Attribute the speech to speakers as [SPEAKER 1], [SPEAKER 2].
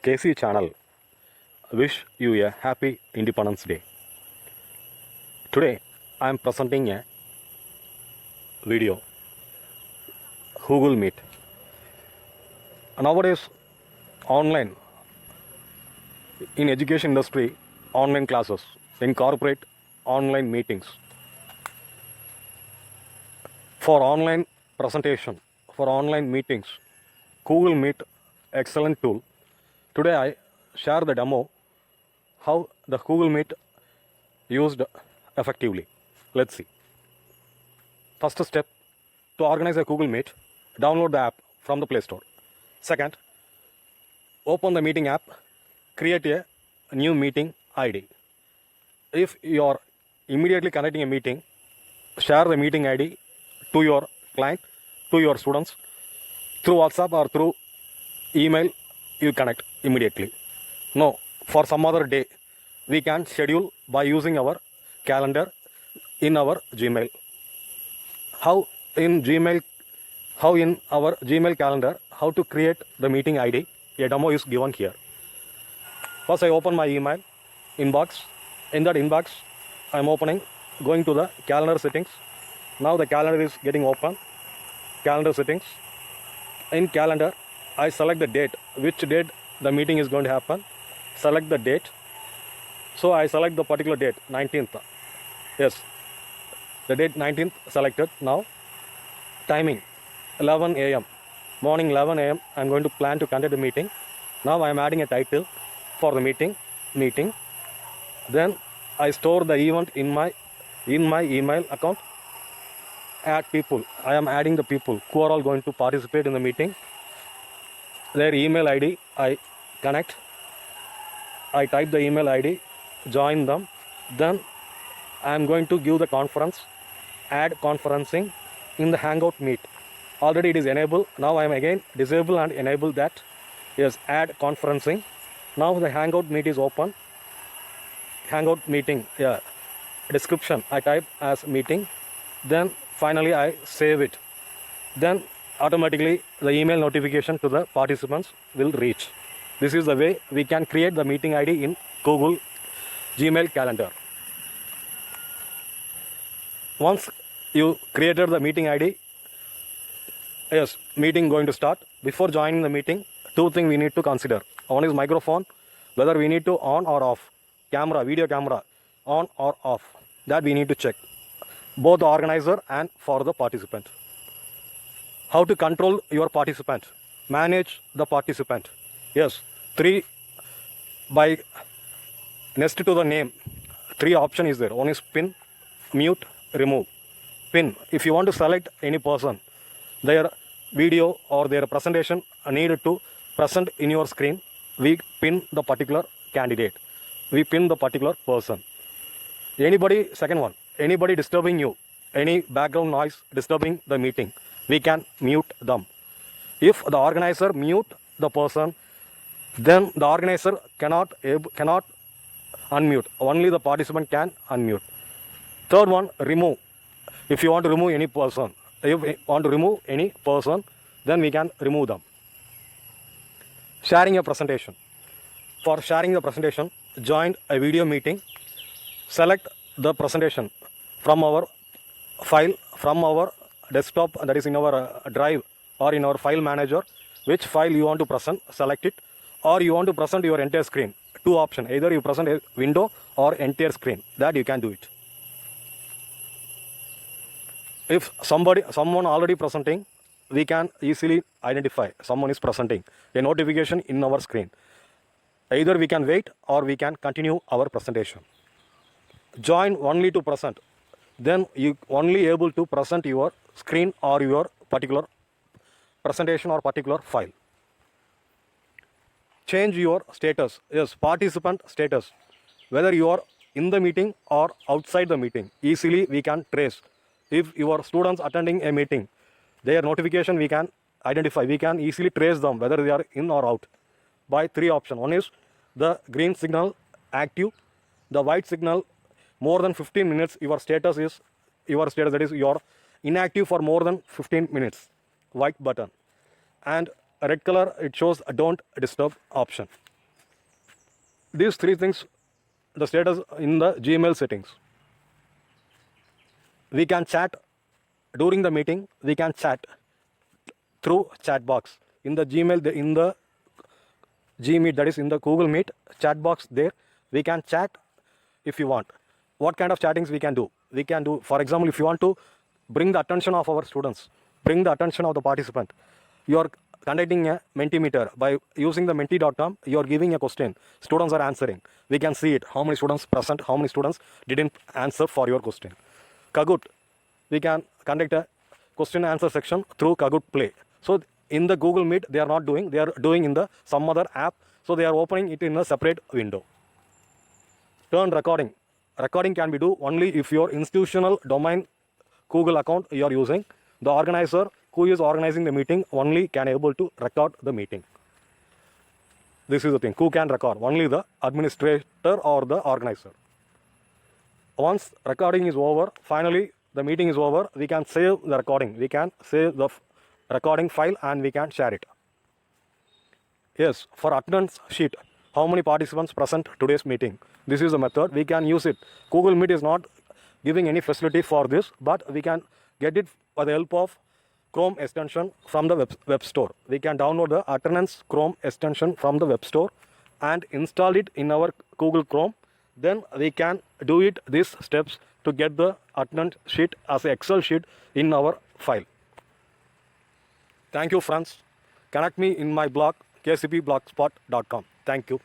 [SPEAKER 1] KC channel wish you a happy Independence Day. Today I am presenting a video Google Meet. Nowadays online in education industry, online classes, in corporate online meetings, for online presentation, for online meetings, Google Meet excellent tool. Today I share the demo how the Google Meet used effectively. Let's see. First step, to organize a Google Meet, download the app from the Play Store. Second, open the meeting app, create a new meeting ID. If you are immediately connecting a meeting, share the meeting ID to your client, to your students, through WhatsApp or through email, you connect immediately. No, for some other day, we can schedule by using our calendar in our Gmail. How in our Gmail calendar, how to create the meeting ID, a demo is given here. First I open my email inbox. In that inbox, I am going to the calendar settings. Now the calendar is getting open. Calendar settings. In calendar, I select the date, which date the meeting is going to happen. Select the date. So I select the particular date, 19th. Yes, the date 19th selected. Now timing 11 a.m. morning 11 a.m. I am going to plan to conduct the meeting. Now I am adding a title for the meeting. Then I store the event in my email account. Add people. I am adding the people who are all going to participate in the meeting. Their email ID I connect. I type the email ID, join them. Then I am going to give the conference, add conferencing in the Hangout Meet. Already it is enabled. Now I am again disable and enable that. Yes, add conferencing. Now the Hangout Meet is open. Hangout meeting, yeah. Description I type as meeting. Then finally I save it. Then automatically the email notification to the participants will reach. This is the way we can create the meeting ID in Google Gmail calendar. Once you created the meeting ID, yes, meeting going to start. Before joining the meeting, two things we need to consider. One is microphone, whether we need to on or off. Camera, video camera, on or off. That we need to check. Both the organizer and for the participant. How to control your participant. Manage the participant. Yes, by next to the name, 3 options is there. One is pin, mute, remove. Pin, if you want to select any person, their video or their presentation needed to present in your screen, we pin the particular candidate. We pin the particular person. Anybody, second one, anybody disturbing you, any background noise disturbing the meeting, we can mute them. If the organizer mute the person, then the organizer cannot unmute. Only the participant can unmute. Third one, remove. If you want to remove any person, then we can remove them. Sharing a presentation. For sharing the presentation, join a video meeting. Select the presentation from our file, from our desktop, that is in our drive or in our file manager. Which file you want to present, select it. Or you want to present your entire screen. 2 options. Either you present a window or entire screen. That you can do it. If someone already presenting, we can easily identify someone is presenting. A notification in our screen. Either we can wait or we can continue our presentation. Join only to present. Then you only able to present your screen or your particular presentation or particular file. Change your status. Yes, participant status. Whether you are in the meeting or outside the meeting, easily we can trace. If your students attending a meeting, their notification we can identify. We can easily trace them whether they are in or out by 3 options. One is the green signal active, the white signal more than 15 minutes. Your status, that is you are inactive for more than 15 minutes. White button. And red color, it shows a don't disturb option. these three things, the status in the Gmail settings. We can chat during the meeting. We can chat through chat box in the Gmail, in the Gmeet, that is in the Google Meet chat box. There we can chat if you want. What kind of chattings we can do? We can do, for example, if you want to bring the attention of our students, bring the attention of the participant, you are conducting a Mentimeter. By using the menti.com, you are giving a question, students are answering. We can see it, how many students present, how many students didn't answer for your question. Kahoot, we can conduct a question answer section through Kahoot Play. So in the Google Meet, they are not doing, they are doing in the some other app. So they are opening it in a separate window. Turn recording. Recording can be do only if your institutional domain Google account you are using. The organizer who is organizing the meeting only can able to record the meeting. This is the thing. Who can record? Only the administrator or the organizer. Once recording is over, finally the meeting is over, we can save the recording. We can save the recording file and we can share it. Yes, for attendance sheet, how many participants present today's meeting? This is the method. We can use it. Google Meet is not giving any facility for this, but we can get it by the help of Chrome extension from the web store. We can download the attendance Chrome extension from the web store and install it in our Google Chrome. Then we can do it these steps to get the attendance sheet as an Excel sheet in our file. Thank you, friends. Connect me in my blog, kcpblogspot.com. Thank you.